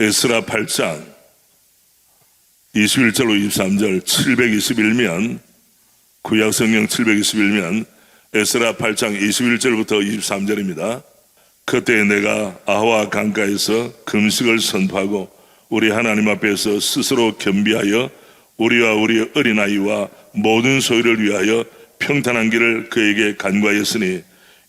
에스라 8장 21절로 23절 721면, 구약성경 721면 에스라 8장 21절부터 23절입니다. 그때 내가 아와 강가에서 금식을 선포하고 우리 하나님 앞에서 스스로 겸비하여 우리와 우리 어린아이와 모든 소유를 위하여 평탄한 길을 그에게 간구하였으니,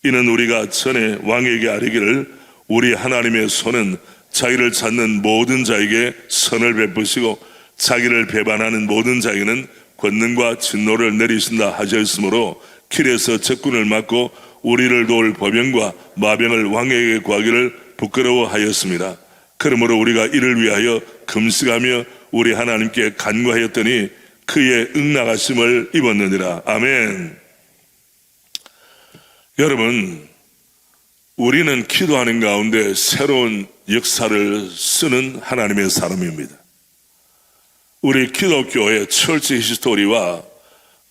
이는 우리가 전에 왕에게 아뢰기를 우리 하나님의 손은 자기를 찾는 모든 자에게 선을 베푸시고 자기를 배반하는 모든 자에게는 권능과 진노를 내리신다 하셨으므로 길에서 적군을 막고 우리를 도울 보병과 마병을 왕에게 구하기를 부끄러워하였습니다. 그러므로 우리가 이를 위하여 금식하며 우리 하나님께 간구하였더니 그의 응낙하심을 입었느니라. 아멘. 여러분, 우리는 기도하는 가운데 새로운 역사를 쓰는 하나님의 사람입니다. 우리 기독교의 철치 히스토리와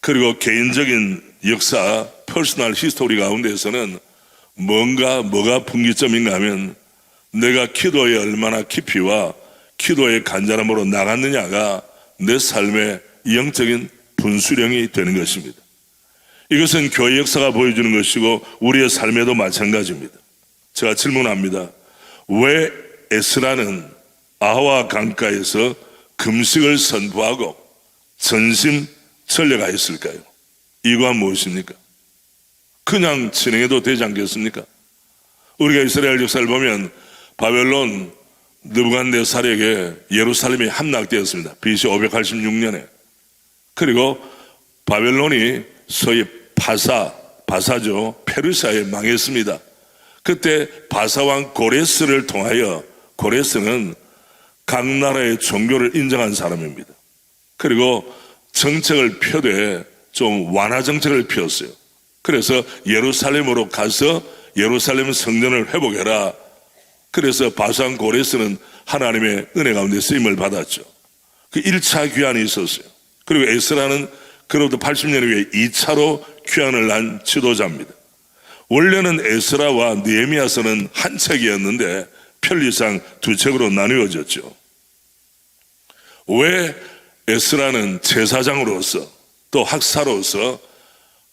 그리고 개인적인 역사, 퍼스널 히스토리 가운데서는 뭐가 분기점인가 하면 내가 기도에 얼마나 깊이와 기도의 간절함으로 나갔느냐가 내 삶의 영적인 분수령이 되는 것입니다. 이것은 교회 역사가 보여주는 것이고 우리의 삶에도 마찬가지입니다. 제가 질문합니다. 왜 에스라는 아와 강가에서 금식을 선포하고 전심 전력하였을까요? 이유가 무엇입니까? 그냥 진행해도 되지 않겠습니까? 우리가 이스라엘 역사를 보면 바벨론 느부갓네살에게 예루살렘이 함락되었습니다. BC 586년에. 그리고 바벨론이 소위 바사죠. 페르시아에 망했습니다. 그때 바사왕 고레스를 통하여, 고레스는 각 나라의 종교를 인정한 사람입니다. 그리고 정책을 펴되 좀 완화 정책을 폈어요. 그래서 예루살렘으로 가서 예루살렘 성전을 회복해라. 그래서 바사왕 고레스는 하나님의 은혜 가운데 쓰임을 받았죠. 그 1차 귀환이 있었어요. 그리고 에스라는 그로부터 80년 후에 2차로 귀환을 한 지도자입니다. 원래는 에스라와 느헤미야서는 한 책이었는데 편리상 두 책으로 나누어졌죠. 왜 에스라는 제사장으로서 또 학사로서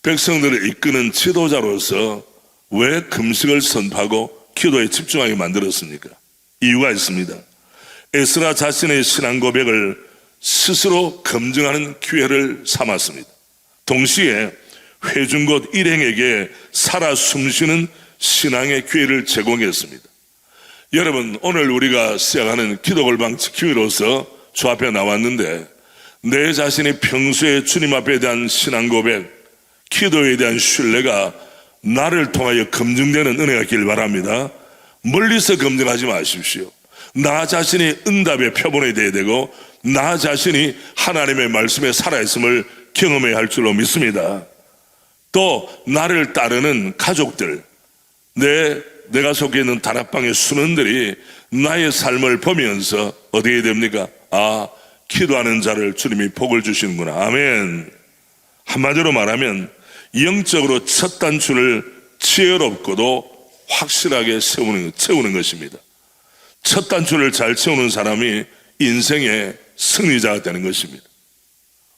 백성들을 이끄는 지도자로서 왜 금식을 선포하고 기도에 집중하게 만들었습니까? 이유가 있습니다. 에스라 자신의 신앙 고백을 스스로 검증하는 기회를 삼았습니다. 동시에 회중곧 일행에게 살아 숨쉬는 신앙의 기회를 제공했습니다. 여러분, 오늘 우리가 시작하는 기도골방 지킴이로서 주 앞에 나왔는데, 내 자신이 평소에 주님 앞에 대한 신앙 고백, 기도에 대한 신뢰가 나를 통하여 검증되는 은혜가 있길 바랍니다. 멀리서 검증하지 마십시오. 나 자신이 응답의 표본이 되어야 되고 나 자신이 하나님의 말씀에 살아있음을 경험해야 할 줄로 믿습니다. 또 나를 따르는 가족들, 내가 속해 있는 다락방의 수능들이 나의 삶을 보면서 어떻게 됩니까? 아, 기도하는 자를 주님이 복을 주시는구나. 아멘. 한마디로 말하면 영적으로 첫 단추를 지혜롭고도 확실하게 채우는 것입니다. 첫 단추를 잘 채우는 사람이 인생의 승리자가 되는 것입니다.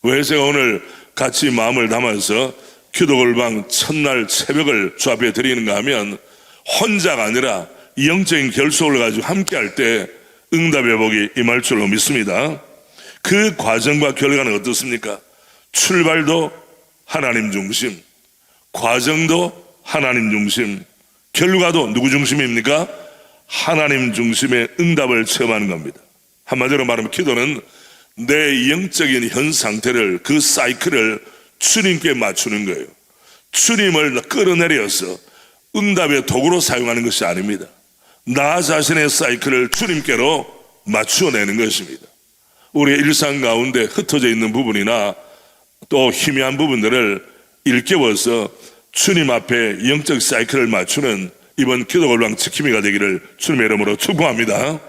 왜 제가 오늘 같이 마음을 담아서 기도골방 첫날 새벽을 주 앞에 드리는가 하면 혼자가 아니라 영적인 결속을 가지고 함께 할 때 응답의 복이 임할 줄로 믿습니다. 그 과정과 결과는 어떻습니까? 출발도 하나님 중심, 과정도 하나님 중심, 결과도 누구 중심입니까? 하나님 중심의 응답을 체험하는 겁니다. 한마디로 말하면 기도는 내 영적인 현 상태를, 그 사이클을 주님께 맞추는 거예요. 주님을 끌어내려서 응답의 도구로 사용하는 것이 아닙니다. 나 자신의 사이클을 주님께로 맞추어내는 것입니다. 우리의 일상 가운데 흩어져 있는 부분이나 또 희미한 부분들을 일깨워서 주님 앞에 영적 사이클을 맞추는 이번 기도골방 지킴이가 되기를 주님의 이름으로 축복합니다.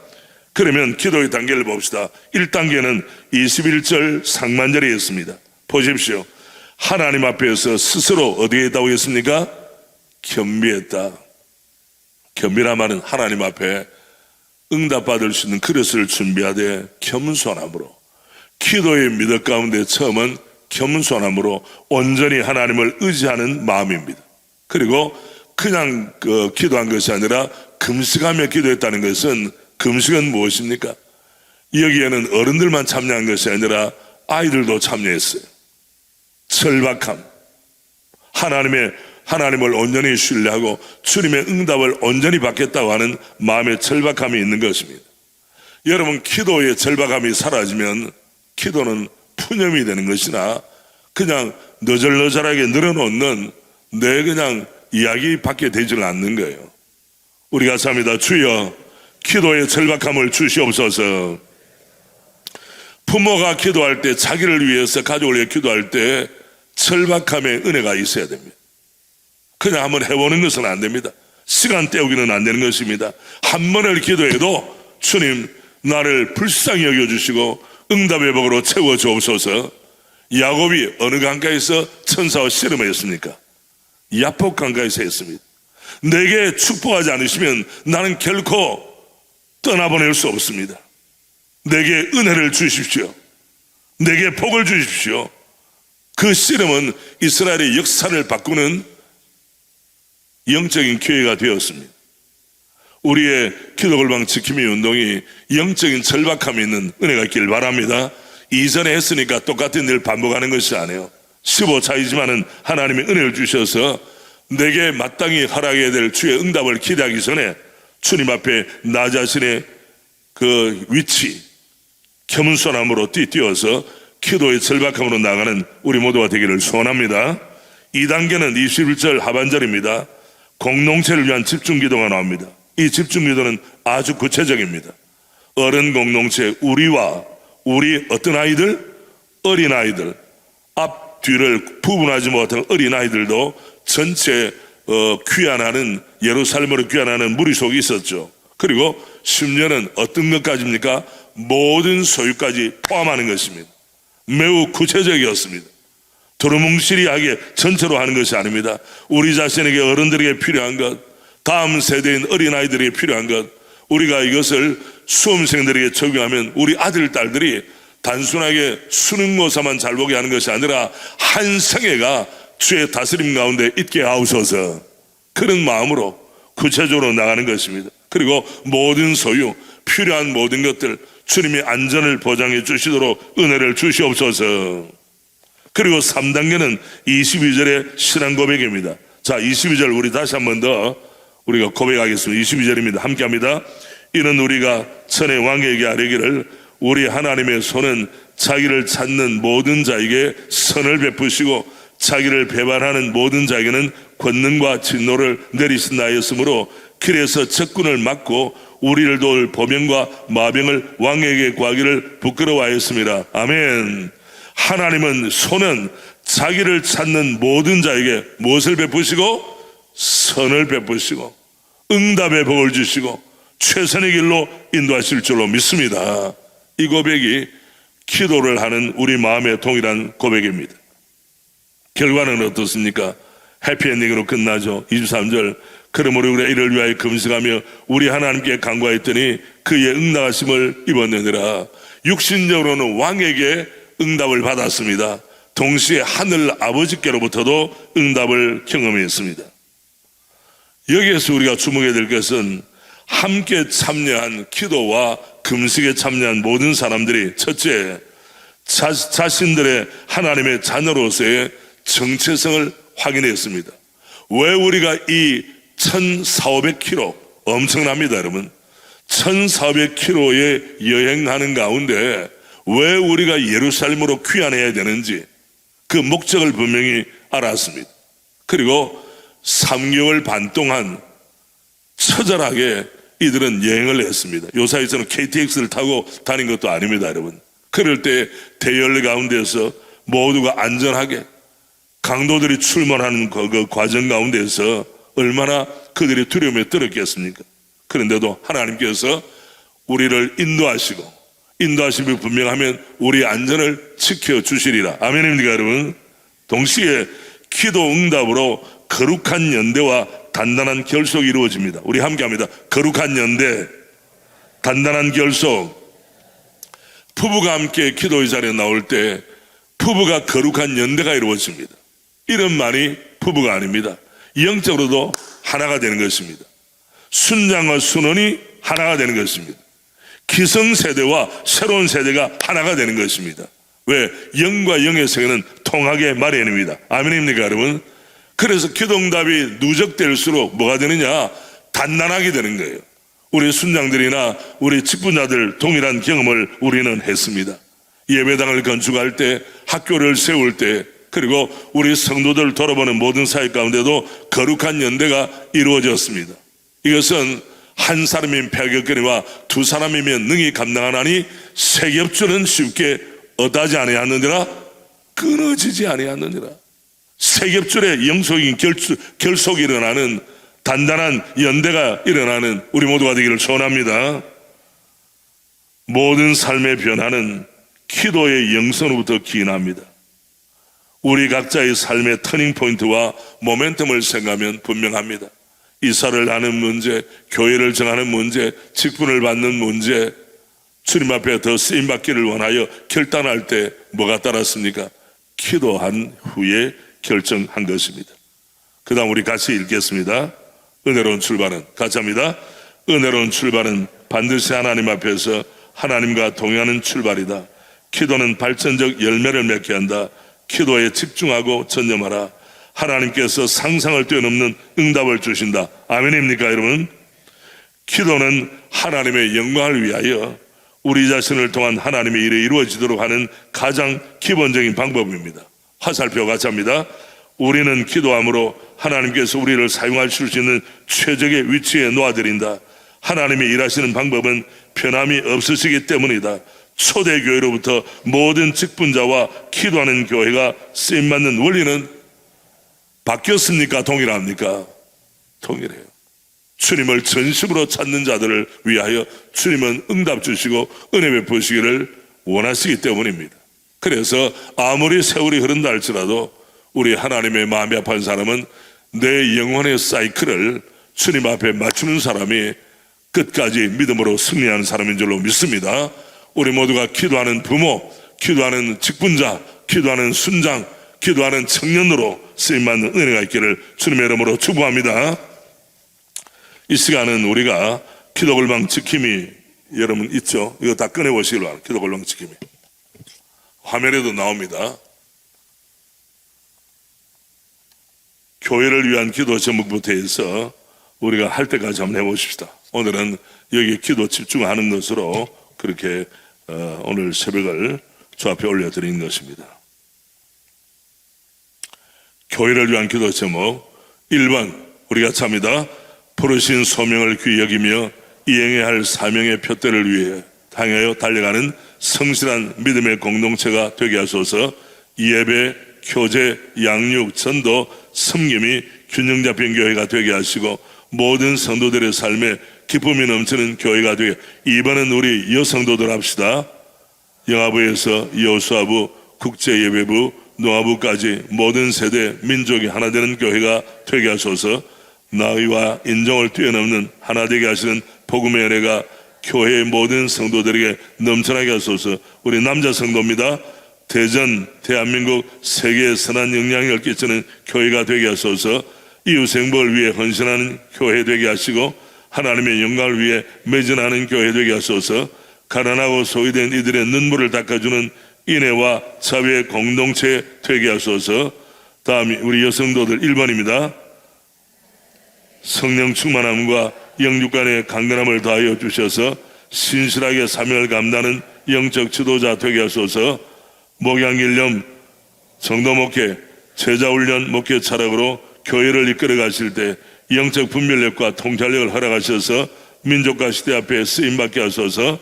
그러면 기도의 단계를 봅시다. 1단계는 21절 상반절에 있습니다. 보십시오. 하나님 앞에서 스스로 어디에 있다고 했습니까? 겸비했다. 겸비란 말은 하나님 앞에 응답받을 수 있는 그릇을 준비하되 겸손함으로, 기도의 미덕 가운데 처음은 겸손함으로 온전히 하나님을 의지하는 마음입니다. 그리고 그냥 기도한 것이 아니라 금식하며 기도했다는 것은, 금식은 무엇입니까? 여기에는 어른들만 참여한 것이 아니라 아이들도 참여했어요. 절박함, 하나님을 온전히 신뢰하고 주님의 응답을 온전히 받겠다고 하는 마음의 절박함이 있는 것입니다. 여러분, 기도의 절박함이 사라지면 기도는 푸념이 되는 것이나 그냥 너절너절하게 늘어놓는 내 그냥 이야기밖에 되질 않는 거예요. 우리가 삽니다. 주여, 기도의 절박함을 주시옵소서. 부모가 기도할 때, 자기를 위해서 가족을 위해 기도할 때 절박함의 은혜가 있어야 됩니다. 그냥 한번 해보는 것은 안 됩니다. 시간 때우기는 안 되는 것입니다. 한 번을 기도해도 주님, 나를 불쌍히 여겨주시고 응답의 복으로 채워주옵소서. 야곱이 어느 강가에서 천사와 씨름했습니까? 야복 강가에서 했습니다. 내게 축복하지 않으시면 나는 결코 떠나보낼 수 없습니다. 내게 은혜를 주십시오. 내게 복을 주십시오. 그 씨름은 이스라엘의 역사를 바꾸는 영적인 기회가 되었습니다. 우리의 기도골방 지킴이 운동이 영적인 절박함이 있는 은혜가 있길 바랍니다. 이전에 했으니까 똑같은 일을 반복하는 것이 아니에요. 15차이지만은 하나님의 은혜를 주셔서 내게 마땅히 허락해야 될 주의 응답을 기대하기 전에 주님 앞에 나 자신의 그 위치, 겸손함으로 뛰어서 기도의 절박함으로 나가는 우리 모두가 되기를 소원합니다. 2단계는 21절 하반절입니다. 공동체를 위한 집중기도가 나옵니다. 이 집중기도는 아주 구체적입니다. 어른 공동체, 우리와 우리 어떤 아이들? 어린아이들, 앞, 뒤를 구분하지 못한 어린아이들도 전체 귀환하는, 예루살렘으로 귀환하는 무리속이 있었죠. 그리고 심지어는 어떤 것까지입니까? 모든 소유까지 포함하는 것입니다. 매우 구체적이었습니다. 두루뭉실하게 전체로 하는 것이 아닙니다. 우리 자신에게, 어른들에게 필요한 것, 다음 세대인 어린아이들에게 필요한 것, 우리가 이것을 수험생들에게 적용하면 우리 아들, 딸들이 단순하게 수능고사만 잘 보게 하는 것이 아니라 한 생애가 주의 다스림 가운데 있게 하옵소서. 그런 마음으로 구체적으로 나가는 것입니다. 그리고 모든 소유, 필요한 모든 것들 주님이 안전을 보장해 주시도록 은혜를 주시옵소서. 그리고 3단계는 22절의 신앙 고백입니다. 자, 22절 우리 다시 한 번 더 우리가 고백하겠습니다. 22절입니다. 함께 합니다. 이는 우리가 전에 왕에게 아뢰기를 우리 하나님의 손은 자기를 찾는 모든 자에게 선을 베푸시고 자기를 배반하는 모든 자에게는 권능과 진노를 내리신다였으므로 길에서 적군을 막고 우리를 도울 보병과 마병을 왕에게 구하기를 부끄러워하였습니다. 아멘. 하나님은 손은 자기를 찾는 모든 자에게 무엇을 베푸시고? 선을 베푸시고 응답의 복을 주시고 최선의 길로 인도하실 줄로 믿습니다. 이 고백이 기도를 하는 우리 마음의 동일한 고백입니다. 결과는 어떻습니까? 해피엔딩으로 끝나죠. 23절 그러므로 우리가 이를 위하여 금식하며 우리 하나님께 간구하였더니 그의 응답하심을 입었느니라. 육신적으로는 왕에게 응답을 받았습니다. 동시에 하늘 아버지께로부터도 응답을 경험했습니다. 여기에서 우리가 주목해야 될 것은 함께 참여한 기도와 금식에 참여한 모든 사람들이 첫째, 자신들의 하나님의 자녀로서의 정체성을 확인했습니다. 왜 우리가 이 1400km, 엄청납니다 여러분, 1400km의 여행하는 가운데 왜 우리가 예루살렘으로 귀환해야 되는지 그 목적을 분명히 알았습니다. 그리고 3개월 반 동안 처절하게 이들은 여행을 했습니다. 요사이에서는 KTX를 타고 다닌 것도 아닙니다 여러분. 그럴 때 대열 가운데서 모두가 안전하게 강도들이 출몰하는 그 과정 가운데서 얼마나 그들이 두려움에 떨었겠습니까? 그런데도 하나님께서 우리를 인도하심이 분명하면 우리의 안전을 지켜주시리라. 아멘입니까 여러분? 동시에 기도 응답으로 거룩한 연대와 단단한 결속이 이루어집니다. 우리 함께 합니다. 거룩한 연대, 단단한 결속. 부부가 함께 기도의 자리에 나올 때 부부가 거룩한 연대가 이루어집니다. 이런 말이 부부가 아닙니다. 영적으로도 하나가 되는 것입니다. 순장과 순원이 하나가 되는 것입니다. 기성세대와 새로운 세대가 하나가 되는 것입니다. 왜? 영과 영의 세계는 통하게 마련입니다. 아멘입니까 여러분? 그래서 기도응답이 누적될수록 뭐가 되느냐? 단단하게 되는 거예요. 우리 순장들이나 우리 직분자들 동일한 경험을 우리는 했습니다. 예배당을 건축할 때, 학교를 세울 때, 그리고 우리 성도들 돌아보는 모든 사역 가운데도 거룩한 연대가 이루어졌습니다. 이것은 한 사람이면 폐격거리와 두 사람이면 능히 감당하나니 세 겹줄은 쉽게 어다지 아니하느니라, 끊어지지 아니하느니라. 세 겹줄의 영속인 결속이 일어나는 단단한 연대가 일어나는 우리 모두가 되기를 소원합니다. 모든 삶의 변화는 기도의 영성으로부터 기인합니다. 우리 각자의 삶의 터닝포인트와 모멘텀을 생각하면 분명합니다. 이사를 하는 문제, 교회를 정하는 문제, 직분을 받는 문제, 주님 앞에 더 쓰임받기를 원하여 결단할 때 뭐가 따랐습니까? 기도한 후에 결정한 것입니다. 그 다음 우리 같이 읽겠습니다. 은혜로운 출발은, 같이 합니다. 은혜로운 출발은 반드시 하나님 앞에서 하나님과 동행하는 출발이다. 기도는 발전적 열매를 맺게 한다. 기도에 집중하고 전념하라. 하나님께서 상상을 뛰어넘는 응답을 주신다. 아멘입니까 여러분? 기도는 하나님의 영광을 위하여 우리 자신을 통한 하나님의 일이 이루어지도록 하는 가장 기본적인 방법입니다. 화살표 같이 합니다. 우리는 기도함으로 하나님께서 우리를 사용하실 수 있는 최적의 위치에 놓아드린다. 하나님이 일하시는 방법은 변함이 없으시기 때문이다. 초대교회로부터 모든 직분자와 기도하는 교회가 쓰임받는 원리는 바뀌었습니까? 동일합니까? 동일해요. 주님을 전심으로 찾는 자들을 위하여 주님은 응답 주시고 은혜 베푸시기를 원하시기 때문입니다. 그래서 아무리 세월이 흐른다 할지라도 우리 하나님의 마음이 아픈 사람은 내 영혼의 사이클을 주님 앞에 맞추는 사람이 끝까지 믿음으로 승리하는 사람인 줄로 믿습니다. 우리 모두가 기도하는 부모, 기도하는 직분자, 기도하는 순장, 기도하는 청년으로 쓰임받는 은혜가 있기를 주님의 이름으로 축복합니다. 이 시간은 우리가 기도골방 지킴이 여러분 있죠? 이거 다 꺼내보시길 바랍니다. 기도골방 지킴이 화면에도 나옵니다. 교회를 위한 기도 제목부터 해서 우리가 할 때까지 한번 해보십시다. 오늘은 여기 기도 집중하는 것으로 그렇게 오늘 새벽을 주 앞에 올려드리는 것입니다. 교회를 위한 기도 제목 1번 우리 같이 합니다. 부르신 소명을 귀히 여기며 이행해야 할 사명의 표대를 위해 향하여 달려가는 성실한 믿음의 공동체가 되게 하소서. 예배, 교제, 양육, 전도, 섬김이 균형 잡힌 교회가 되게 하시고 모든 성도들의 삶에 기쁨이 넘치는 교회가 되게. 2번은 우리 여성도들 합시다. 영아부에서 여수아부, 국제예배부, 노아부까지 모든 세대 민족이 하나 되는 교회가 되게 하소서. 나이와 인종을 뛰어넘는 하나 되게 하시는 복음의 은혜가 교회의 모든 성도들에게 넘쳐나게 하소서. 우리 남자 성도입니다. 대전, 대한민국, 세계에 선한 영향력을 끼치는 교회가 되게 하소서. 이웃 행복을 위해 헌신하는 교회 되게 하시고 하나님의 영광을 위해 매진하는 교회 되게 하소서. 가난하고 소외된 이들의 눈물을 닦아주는 인애와 자비의 공동체 되게 하소서. 다음 우리 여성도들 1번입니다. 성령 충만함과 영육 간의 강건함을 더하여 주셔서 신실하게 사명을 감당하는 영적 지도자 되게 하소서. 목양일념, 성도 목회, 제자훈련 목회 차력으로 교회를 이끌어 가실 때 영적 분별력과 통찰력을 허락하셔서 민족과 시대 앞에 쓰임받게 하소서.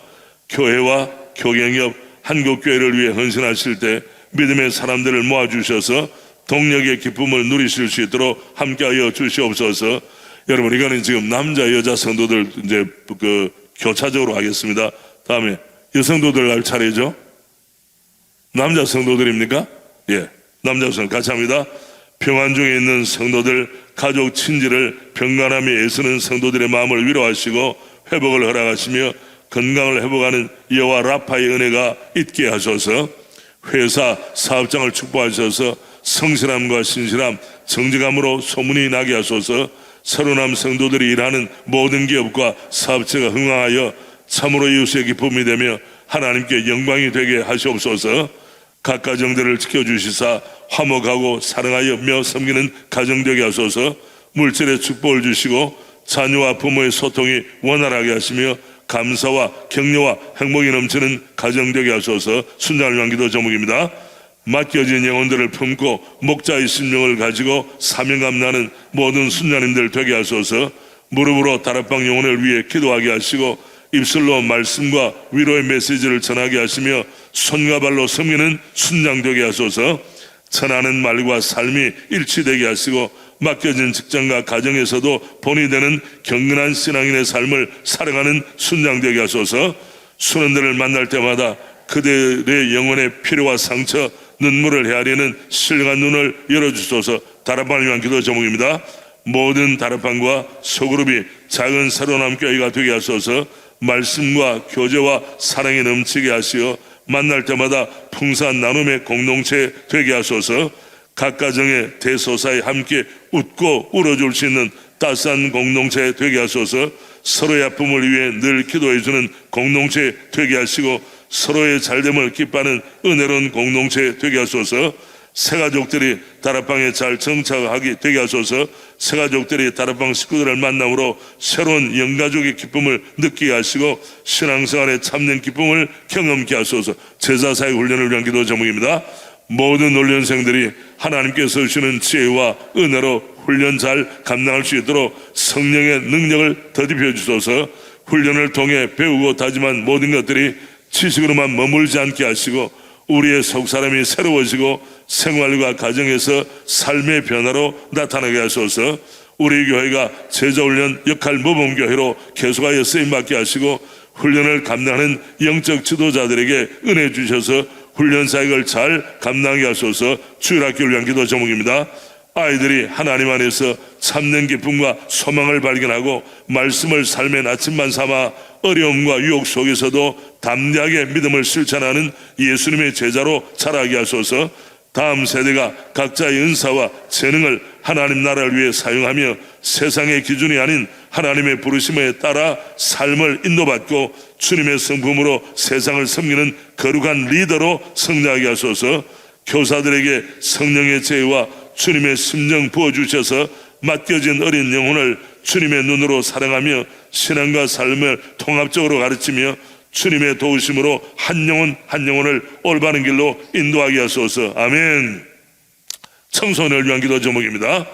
교회와 교경협, 한국교회를 위해 헌신하실 때 믿음의 사람들을 모아주셔서 동력의 기쁨을 누리실 수 있도록 함께하여 주시옵소서. 여러분, 이거는 지금 남자 여자 성도들 이제 교차적으로 하겠습니다. 다음에 여성도들 할 차례죠. 남자 성도들입니까? 예, 남자 성도 같이 합니다. 평안 중에 있는 성도들, 가족 친지를 평안함에 애쓰는 성도들의 마음을 위로하시고 회복을 허락하시며 건강을 회복하는 여호와 라파의 은혜가 있게 하소서. 회사 사업장을 축복하셔서 성실함과 신실함, 정직함으로 소문이 나게 하소서. 새로남 성도들이 일하는 모든 기업과 사업체가 흥황하여 참으로 이웃의 기쁨이 되며 하나님께 영광이 되게 하시옵소서. 각 가정들을 지켜주시사 화목하고 사랑하여 며 섬기는 가정 되게 하소서. 물질의 축복을 주시고 자녀와 부모의 소통이 원활하게 하시며 감사와 격려와 행복이 넘치는 가정 되게 하소서. 순장을 위한 기도 제목입니다. 맡겨진 영혼들을 품고 목자의 심령을 가지고 사명감 나는 모든 순장님들 되게 하소서. 무릎으로 다락방 영혼을 위해 기도하게 하시고 입술로 말씀과 위로의 메시지를 전하게 하시며 손과 발로 섬기는 순장 되게 하소서. 전하는 말과 삶이 일치되게 하시고 맡겨진 직장과 가정에서도 본이 되는 경건한 신앙인의 삶을 살아가는 순장 되게 하소서. 순원들을 만날 때마다 그들의 영혼의 필요와 상처, 눈물을 헤아리는 신령한 눈을 열어주소서. 다락방을 위한 기도 제목입니다. 모든 다락방과 소그룹이 작은 새로남 교회가 되게 하소서. 말씀과 교제와 사랑이 넘치게 하시어 만날 때마다 풍성한 나눔의 공동체 되게 하소서. 각 가정의 대소사에 함께 웃고 울어줄 수 있는 따스한 공동체 되게 하소서. 서로의 아픔을 위해 늘 기도해 주는 공동체 되게 하시고 서로의 잘됨을 기뻐하는 은혜로운 공동체 되게 하소서. 새가족들이 다락방에 잘 정착하게 되게 하소서. 새가족들이 다락방 식구들을 만남으로 새로운 영가족의 기쁨을 느끼게 하시고 신앙생활의 참된 기쁨을 경험케 하소서. 제자사역 훈련을 위한 기도 제목입니다. 모든 훈련생들이 하나님께서 주시는 지혜와 은혜로 훈련 잘 감당할 수 있도록 성령의 능력을 더딥혀 주소서. 훈련을 통해 배우고 다짐한 모든 것들이 지식으로만 머물지 않게 하시고 우리의 속사람이 새로워지고 생활과 가정에서 삶의 변화로 나타나게 하소서. 우리 교회가 제자훈련 역할 모범교회로 계속하여 쓰임받게 하시고 훈련을 감당하는 영적 지도자들에게 은혜 주셔서 훈련 사역을 잘 감당하게 하소서. 주일학교를 위한 기도 제목입니다. 아이들이 하나님 안에서 참된 기쁨과 소망을 발견하고 말씀을 삶의 나침반 삼아 어려움과 유혹 속에서도 담대하게 믿음을 실천하는 예수님의 제자로 자라게 하소서. 다음 세대가 각자의 은사와 재능을 하나님 나라를 위해 사용하며 세상의 기준이 아닌 하나님의 부르심에 따라 삶을 인도받고 주님의 성품으로 세상을 섬기는 거룩한 리더로 성장하게 하소서. 교사들에게 성령의 지혜와 주님의 심정 부어주셔서 맡겨진 어린 영혼을 주님의 눈으로 사랑하며 신앙과 삶을 통합적으로 가르치며 주님의 도우심으로 한 영혼 한 영혼을 올바른 길로 인도하게 하소서. 아멘. 청소년을 위한 기도 제목입니다.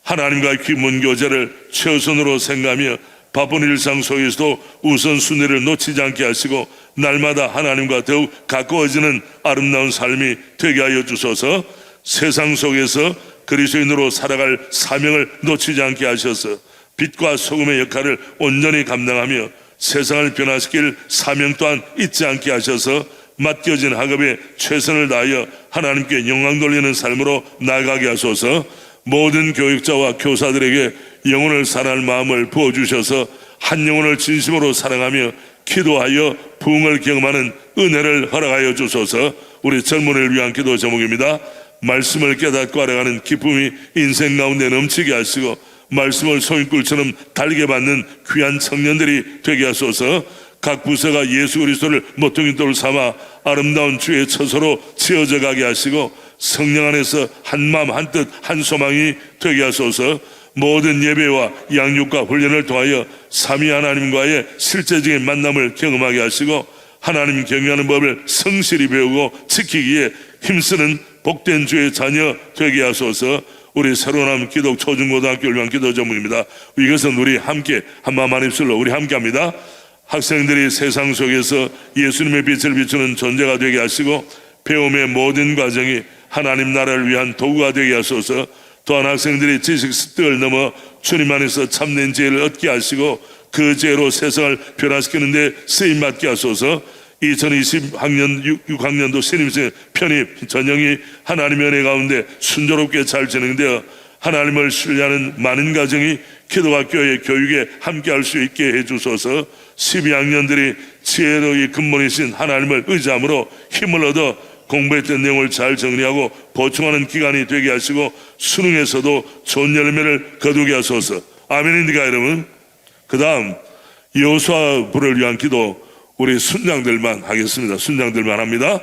하나님과의 기문 교제를 최우선으로 생각하며 바쁜 일상 속에서도 우선순위를 놓치지 않게 하시고 날마다 하나님과 더욱 가까워지는 아름다운 삶이 되게 하여 주소서. 세상 속에서 그리스도인으로 살아갈 사명을 놓치지 않게 하셔서 빛과 소금의 역할을 온전히 감당하며 세상을 변화시킬 사명 또한 잊지 않게 하셔서 맡겨진 학업에 최선을 다하여 하나님께 영광 돌리는 삶으로 나아가게 하소서. 모든 교육자와 교사들에게 영혼을 사랑할 마음을 부어주셔서 한 영혼을 진심으로 사랑하며 기도하여 부흥을 경험하는 은혜를 허락하여 주소서. 우리 젊은이를 위한 기도 제목입니다. 말씀을 깨닫고 알아가는 기쁨이 인생 가운데 넘치게 하시고 말씀을 소인꿀처럼 달게 받는 귀한 청년들이 되게 하소서. 각 부서가 예수 그리스도를 모퉁이돌 삼아 아름다운 주의 처소로 지어져 가게 하시고 성령 안에서 한마음 한뜻 한소망이 되게 하소서. 모든 예배와 양육과 훈련을 통하여 삼위 하나님과의 실제적인 만남을 경험하게 하시고 하나님 경외하는 법을 성실히 배우고 지키기에 힘쓰는 복된 주의 자녀 되게 하소서. 우리 새로남 기독 초중고등학교를 위한 기도 제목입니다. 이것은 우리 함께 한마음 한 입술로 우리 함께 합니다. 학생들이 세상 속에서 예수님의 빛을 비추는 존재가 되게 하시고 배움의 모든 과정이 하나님 나라를 위한 도구가 되게 하소서. 또한 학생들이 지식 습득을 넘어 주님 안에서 참된 지혜를 얻게 하시고 그 지혜로 세상을 변화시키는 데 쓰임받게 하소서. 2020학년 6학년도 신입생 편입 전형이 하나님의 은혜 가운데 순조롭게 잘 진행되어 하나님을 신뢰하는 많은 가정이 기독학교의 교육에 함께할 수 있게 해주소서. 12학년들이 지혜의 근본이신 하나님을 의지함으로 힘을 얻어 공부했던 내용을 잘 정리하고 보충하는 기간이 되게 하시고 수능에서도 좋은 열매를 거두게 하소서. 아멘입니까 여러분? 그 다음 여호수아부를 위한 기도 우리 순장들만 하겠습니다. 순장들만 합니다.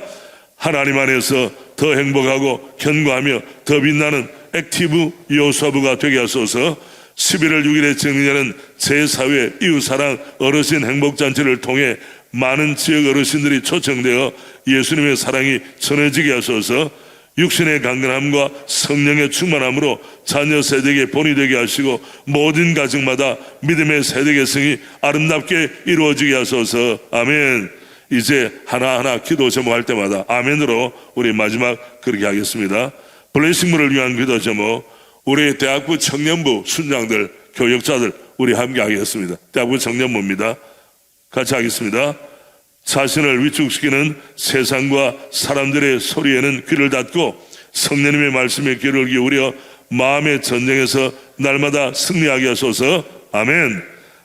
하나님 안에서 더 행복하고 견고하며 더 빛나는 액티브 여호수아부가 되게 하소서. 11월 6일에 정리되는 제4회 이웃사랑 어르신 행복잔치를 통해 많은 지역 어르신들이 초청되어 예수님의 사랑이 전해지게 하소서. 육신의 강건함과 성령의 충만함으로 자녀 세대에게 본이 되게 하시고 모든 가정마다 믿음의 세대 계승이 아름답게 이루어지게 하소서. 아멘. 이제 하나하나 기도 제목할 때마다 아멘으로 우리 마지막 그렇게 하겠습니다. 블레싱물을 위한 기도 제목 우리 대학부 청년부 순장들 교역자들 우리 함께 하겠습니다. 대학부 청년부입니다. 같이 하겠습니다. 자신을 위축시키는 세상과 사람들의 소리에는 귀를 닫고 성령님의 말씀에 귀를 기울여 마음의 전쟁에서 날마다 승리하게 하소서. 아멘.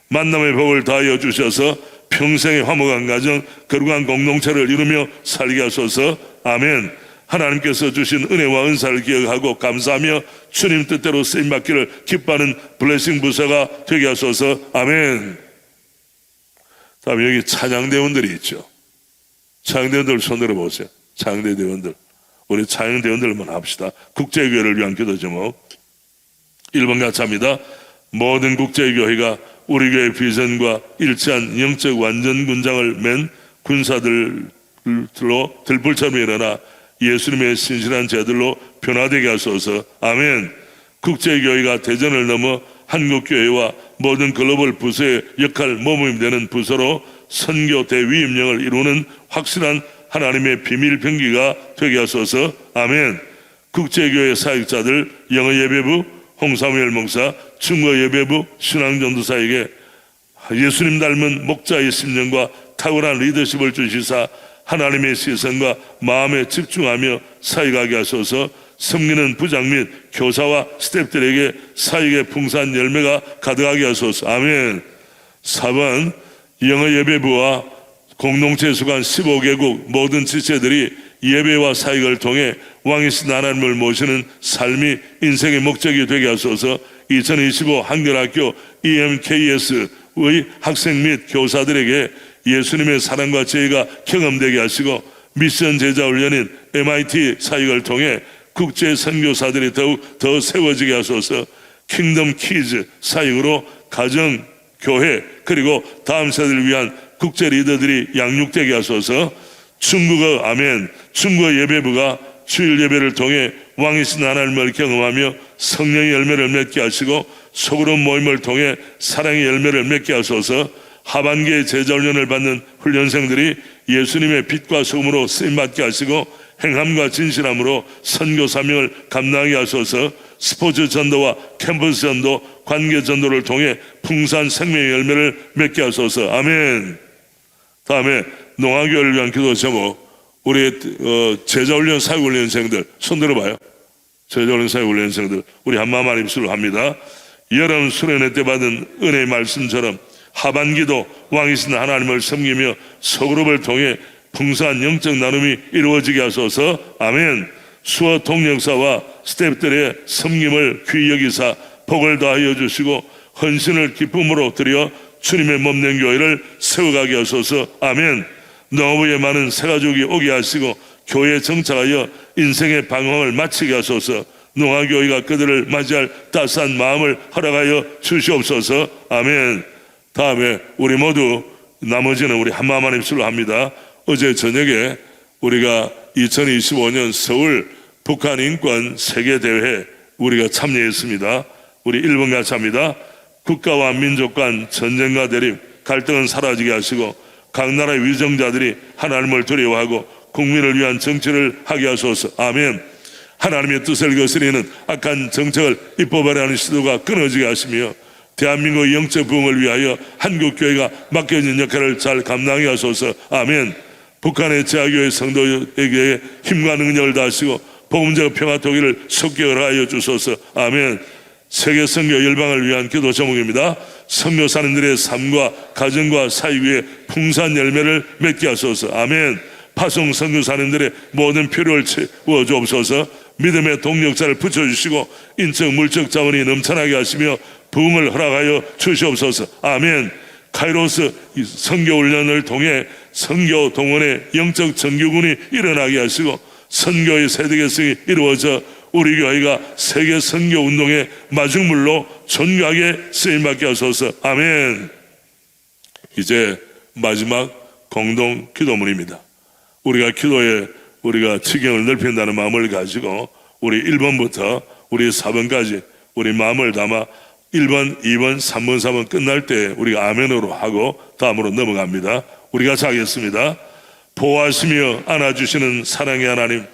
만남의 복을 다하여 주셔서 평생의 화목한 가정 거룩한 공동체를 이루며 살게 하소서. 아멘. 하나님께서 주신 은혜와 은사를 기억하고 감사하며 주님 뜻대로 쓰임받기를 기뻐하는 블레싱 부서가 되게 하소서. 아멘. 다음에 여기 찬양대원들이 있죠. 찬양대원들 손들어 보세요. 찬양대원들. 우리 찬양대원들만 합시다. 국제교회를 위한 기도 제목 1번 같이 합니다. 모든 국제교회가 우리 교회 비전과 일치한 영적 완전 군장을 맨 군사들로 들불처럼 일어나 예수님의 신실한 제들로 변화되게 하소서. 아멘. 국제교회가 대전을 넘어 한국교회와 모든 글로벌 부서의 역할 모범되는 부서로 선교 대위임령을 이루는 확실한 하나님의 비밀 병기가 되게 하소서. 아멘. 국제교회 사역자들 영어 예배부 홍사무엘 목사, 중거 예배부 신앙전도사에게 예수님 닮은 목자의 심령과 탁월한 리더십을 주시사 하나님의 시선과 마음에 집중하며 사역하게 하소서. 섬기는 부장 및 교사와 스태프들에게 사역의 풍성한 열매가 가득하게 하소서. 아멘. 4번 영어 예배부와 공동체 수간 15개국 모든 지체들이 예배와 사역을 통해 왕이신 하나님을 모시는 삶이 인생의 목적이 되게 하소서. 2025 한글학교 EMKS의 학생 및 교사들에게 예수님의 사랑과 지혜가 경험되게 하시고 미션 제자 훈련인 MIT 사역을 통해 국제 선교사들이 더욱 더 세워지게 하소서. 킹덤 키즈 사역으로 가정, 교회 그리고 다음 세대를 위한 국제 리더들이 양육되게 하소서. 중국어 아멘. 중국어 예배부가 주일 예배를 통해 왕이신 하나님을 경험하며 성령의 열매를 맺게 하시고 소그룹 모임을 통해 사랑의 열매를 맺게 하소서. 하반기에 제자훈련을 받는 훈련생들이 예수님의 빛과 소금으로 쓰임받게 하시고 행함과 진실함으로 선교 사명을 감당하게 하소서. 스포츠 전도와 캠퍼스 전도, 관계 전도를 통해 풍성한 생명의 열매를 맺게 하소서. 아멘. 다음에 농학교를 위한 기도 제목 우리 제자훈련 사역훈련생들 손 들어봐요. 제자훈련 사역훈련생들 우리 한마음 한 입술로 합니다. 여름 수련회 때 받은 은혜의 말씀처럼 하반기도 왕이신 하나님을 섬기며 소그룹을 통해 풍성한 영적 나눔이 이루어지게 하소서. 아멘. 수어 통역사와 스태프들의 섬김을 귀히 여기사 복을 다하여 주시고 헌신을 기쁨으로 드려 주님의 몸된 교회를 세워가게 하소서. 아멘. 노후에 많은 새가족이 오게 하시고 교회에 정착하여 인생의 방황을 마치게 하소서. 농아교회가 그들을 맞이할 따스한 마음을 허락하여 주시옵소서. 아멘. 다음에 우리 모두 나머지는 우리 한마음 한 입술로 합니다. 어제 저녁에 우리가 2025년 서울 북한 인권 세계대회에 우리가 참여했습니다. 우리 1번 같이 합니다. 국가와 민족 간 전쟁과 대립 갈등은 사라지게 하시고 각 나라의 위정자들이 하나님을 두려워하고 국민을 위한 정치를 하게 하소서. 아멘. 하나님의 뜻을 거스리는 악한 정책을 입법하려 하는 시도가 끊어지게 하시며 대한민국의 영적 부흥을 위하여 한국교회가 맡겨진 역할을 잘 감당하게 하소서. 아멘. 북한의 제하교회 성도에게 힘과 능력을 다하시고 복음적 평화 통일을 속결하여 주소서. 아멘. 세계 선교 열방을 위한 기도 제목입니다. 선교사님들의 삶과 가정과 사회 위에 풍성한 열매를 맺게 하소서. 아멘. 파송 선교사님들의 모든 필요를 채워 주옵소서. 믿음의 동력자를 붙여주시고 인적 물적 자원이 넘쳐나게 하시며 부흥을 허락하여 주시옵소서. 아멘. 카이로스 선교훈련을 통해 선교 동원의 영적 정규군이 일어나게 하시고 선교의 세대개성이 이루어져 우리 교회가 세계 선교운동의 마중물로 존귀하게 쓰임받게 하소서. 아멘. 이제 마지막 공동 기도문입니다. 우리가 기도에 우리가 지경을 넓힌다는 마음을 가지고 우리 1번부터 우리 4번까지 우리 마음을 담아 1번, 2번, 3번, 4번 끝날 때 우리가 아멘으로 하고 다음으로 넘어갑니다. 우리 같이 하겠습니다. 보호하시며 안아주시는 사랑의 하나님,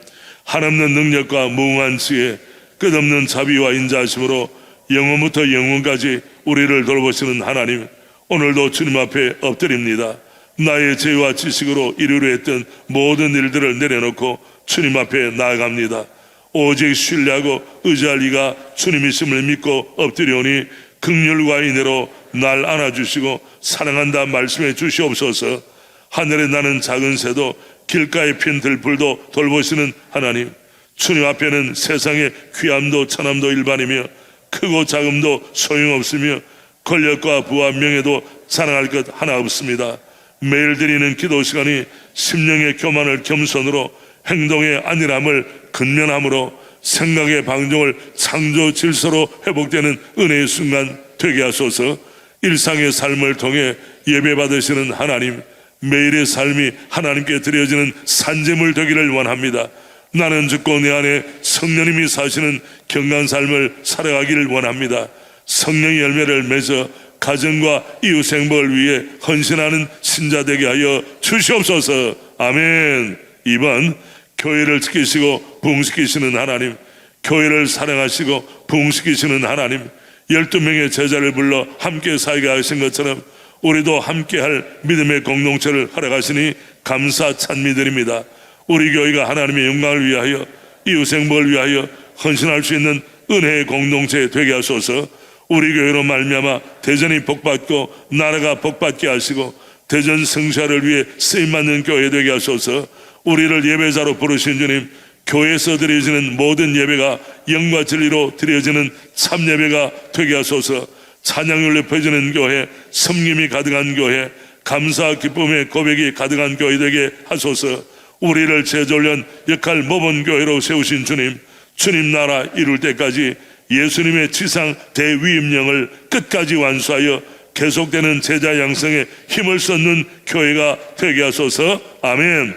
한없는 능력과 무궁한 지혜, 끝없는 자비와 인자하심으로 영원부터 영원까지 우리를 돌보시는 하나님, 오늘도 주님 앞에 엎드립니다. 나의 죄와 지식으로 이루려 했던 모든 일들을 내려놓고 주님 앞에 나아갑니다. 오직 신뢰하고 의지할 이가 주님이심을 믿고 엎드려오니 긍휼과 인애로 날 안아주시고 사랑한다 말씀해 주시옵소서. 하늘에 나는 작은 새도 길가에 핀 들풀도 돌보시는 하나님, 주님 앞에는 세상의 귀함도 천함도 일반이며 크고 작음도 소용없으며 권력과 부와 명예도 자랑할 것 하나 없습니다. 매일 드리는 기도 시간이 심령의 교만을 겸손으로, 행동의 안일함을 근면함으로, 생각의 방종을 창조 질서로 회복되는 은혜의 순간 되게 하소서. 일상의 삶을 통해 예배 받으시는 하나님, 매일의 삶이 하나님께 드려지는 산재물 되기를 원합니다. 나는 죽고 내 안에 성령님이 사시는 경건한 삶을 살아가기를 원합니다. 성령의 열매를 맺어 가정과 이웃 행복을 위해 헌신하는 신자 되게 하여 주시옵소서. 아멘. 2번, 교회를 지키시고 부흥시키시는 하나님, 교회를 사랑하시고 부흥시키시는 하나님, 12명의 제자를 불러 함께 살게 하신 것처럼 우리도 함께할 믿음의 공동체를 허락하시니 감사 찬미드립니다. 우리 교회가 하나님의 영광을 위하여 이웃 행복을 위하여 헌신할 수 있는 은혜의 공동체 되게 하소서. 우리 교회로 말미암아 대전이 복받고 나라가 복받게 하시고 대전 성사를 위해 쓰임받는 교회 되게 하소서. 우리를 예배자로 부르신 주님, 교회에서 드려지는 모든 예배가 영과 진리로 드려지는 참 예배가 되게 하소서. 찬양을 높여주는 교회, 섬김이 가득한 교회, 감사 기쁨의 고백이 가득한 교회 되게 하소서. 우리를 제졸련 역할 모범 교회로 세우신 주님, 주님 나라 이룰 때까지 예수님의 지상 대위임령을 끝까지 완수하여 계속되는 제자 양성에 힘을 쏟는 교회가 되게 하소서. 아멘.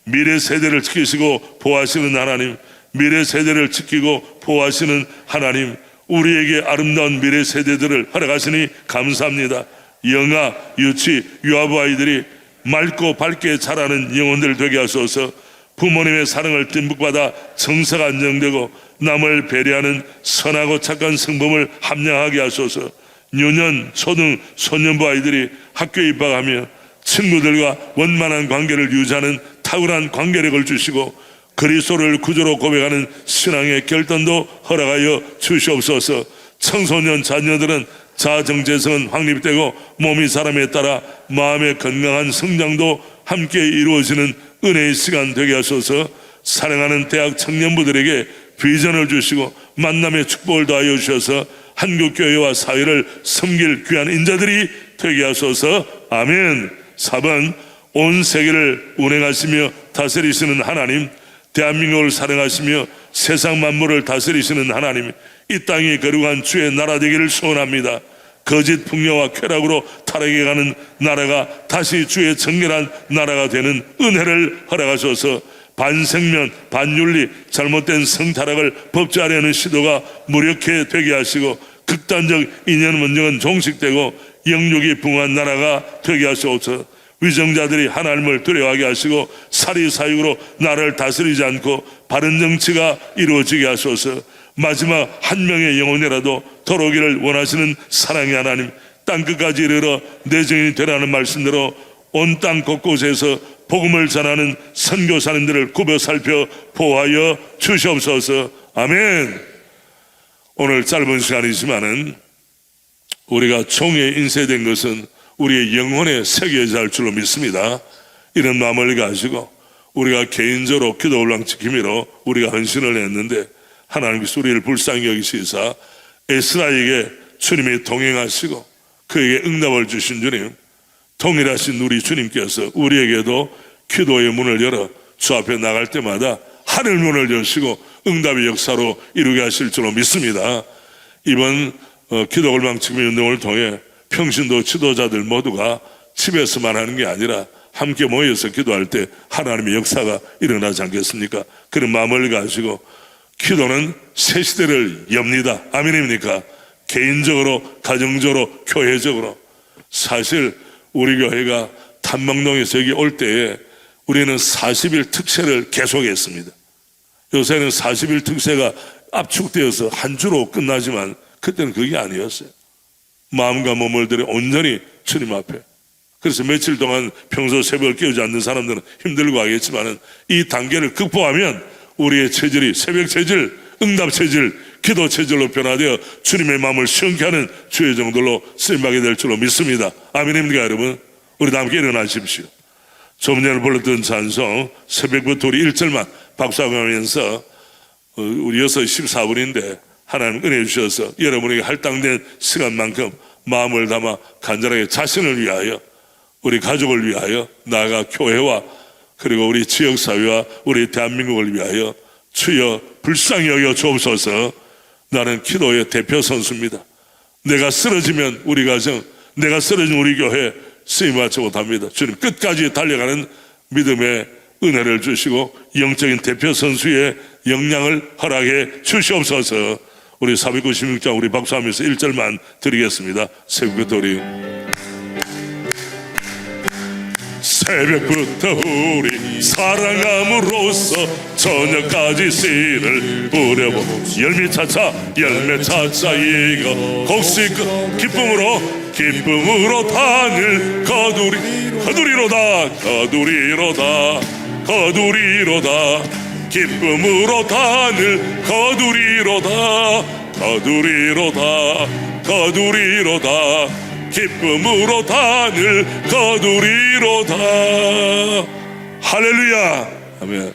미래 세대를 지키시고 보호하시는 하나님, 미래 세대를 지키고 보호하시는 하나님, 우리에게 아름다운 미래 세대들을 허락하시니 감사합니다. 영아, 유치, 유아부 아이들이 맑고 밝게 자라는 영혼들 되게 하소서. 부모님의 사랑을 듬뿍받아 정서가 안정되고 남을 배려하는 선하고 착한 성품을 함양하게 하소서. 유년, 초등, 소년부 아이들이 학교에 입학하며 친구들과 원만한 관계를 유지하는 탁월한 관계력을 주시고 그리스도를 구주로 고백하는 신앙의 결단도 허락하여 주시옵소서. 청소년 자녀들은 자정재성은 확립되고 몸이 사람에 따라 마음의 건강한 성장도 함께 이루어지는 은혜의 시간 되게 하소서. 사랑하는 대학 청년부들에게 비전을 주시고 만남의 축복을 더하여 주셔서 한국교회와 사회를 섬길 귀한 인자들이 되게 하소서. 아멘. 4번, 온 세계를 운행하시며 다스리시는 하나님, 대한민국을 사랑하시며 세상 만물을 다스리시는 하나님, 이 땅이 거룩한 주의 나라 되기를 소원합니다. 거짓 풍요와 쾌락으로 타락해가는 나라가 다시 주의 정결한 나라가 되는 은혜를 허락하셔서 반생명, 반윤리, 잘못된 성타락을 법제하려는 시도가 무력해 되게 하시고 극단적 이념 원정은 종식되고 영육이 붕한 나라가 되게 하시옵소서. 위정자들이 하나님을 두려워하게 하시고 사리사욕으로 나라를 다스리지 않고 바른 정치가 이루어지게 하소서. 마지막 한 명의 영혼이라도 돌아오기를 원하시는 사랑의 하나님, 땅끝까지 이르러 내 증인이 되라는 말씀대로 온 땅 곳곳에서 복음을 전하는 선교사님들을 굽어 살펴 보호하여 주시옵소서. 아멘. 오늘 짧은 시간이지만은 우리가 종에 인쇄된 것은 우리의 영혼에 새겨져야 할 줄로 믿습니다. 이런 마음을 가지고 우리가 개인적으로 기도 올랑 지킴이로 우리가 헌신을 했는데 하나님께서 우리를 불쌍히 여기시사 에스라에게 주님이 동행하시고 그에게 응답을 주신 주님, 동일하신 우리 주님께서 우리에게도 기도의 문을 열어 주 앞에 나갈 때마다 하늘 문을 여시고 응답의 역사로 이루게 하실 줄로 믿습니다. 이번 기도 올방 지킴이 운동을 통해 평신도 지도자들 모두가 집에서만 하는 게 아니라 함께 모여서 기도할 때 하나님의 역사가 일어나지 않겠습니까? 그런 마음을 가지고 기도는 새 시대를 엽니다. 아멘입니까? 개인적으로, 가정적으로, 교회적으로. 사실 우리 교회가 탐망동에서 여기 올 때에 우리는 40일 특세를 계속했습니다. 요새는 40일 특세가 압축되어서 한 주로 끝나지만 그때는 그게 아니었어요. 마음과 몸을 들여 온전히 주님 앞에. 그래서 며칠 동안 평소 새벽을 깨우지 않는 사람들은 힘들고 하겠지만 이 단계를 극복하면 우리의 체질이 새벽 체질, 응답 체질, 기도 체질로 변화되어 주님의 마음을 시원케 하는 주의 종들로 쓰임받게 될 줄로 믿습니다. 아멘입니까 여러분? 우리 함께 일어나십시오. 좀 전에 불렀던 찬송 새벽부터 우리 1절만 박수하면서 우리 6시 14분인데 하나님 은혜 주셔서 여러분에게 할당된 시간만큼 마음을 담아 간절하게 자신을 위하여 우리 가족을 위하여 나아가 교회와 그리고 우리 지역사회와 우리 대한민국을 위하여 주여 불쌍히 여겨 주옵소서. 나는 기도의 대표 선수입니다. 내가 쓰러지면 우리 가정, 내가 쓰러진 우리 교회 쓰임받지 못합니다. 주님 끝까지 달려가는 믿음의 은혜를 주시고 영적인 대표 선수의 역량을 허락해 주시옵소서. 우리 496장 우리 박수하면서 1절만 드리겠습니다. 새벽부터 우리 새벽부터 우리 사랑함으로써 저녁까지 씨를 뿌려보 열매 차차 이거 곡식 기쁨으로 단을 거두리로다 기쁨으로 단을 거두리로다 기쁨으로 단을 거두리로다. 할렐루야. 아멘.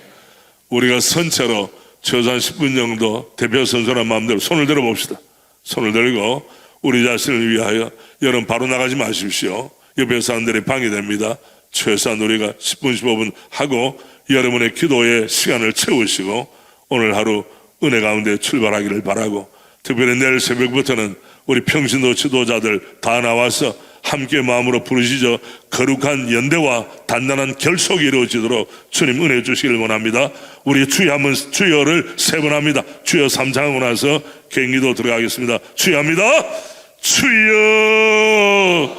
우리가 선체로 최소 한 10분 정도 대표 선수란 마음대로 손을 들어봅시다. 손을 들고 우리 자신을 위하여 여러분 바로 나가지 마십시오. 옆에 사람들이 방해됩니다. 최소한 우리가 10분 15분 하고 여러분의 기도의 시간을 채우시고 오늘 하루 은혜 가운데 출발하기를 바라고, 특별히 내일 새벽부터는 우리 평신도 지도자들 다 나와서 함께 마음으로 부르시죠. 거룩한 연대와 단단한 결속이 이루어지도록 주님 은혜 주시기를 원합니다. 우리 주여 한번 주여를 세 번 합니다. 주여 3장 하고 나서 개인기도 들어가겠습니다. 주여 합니다. 주여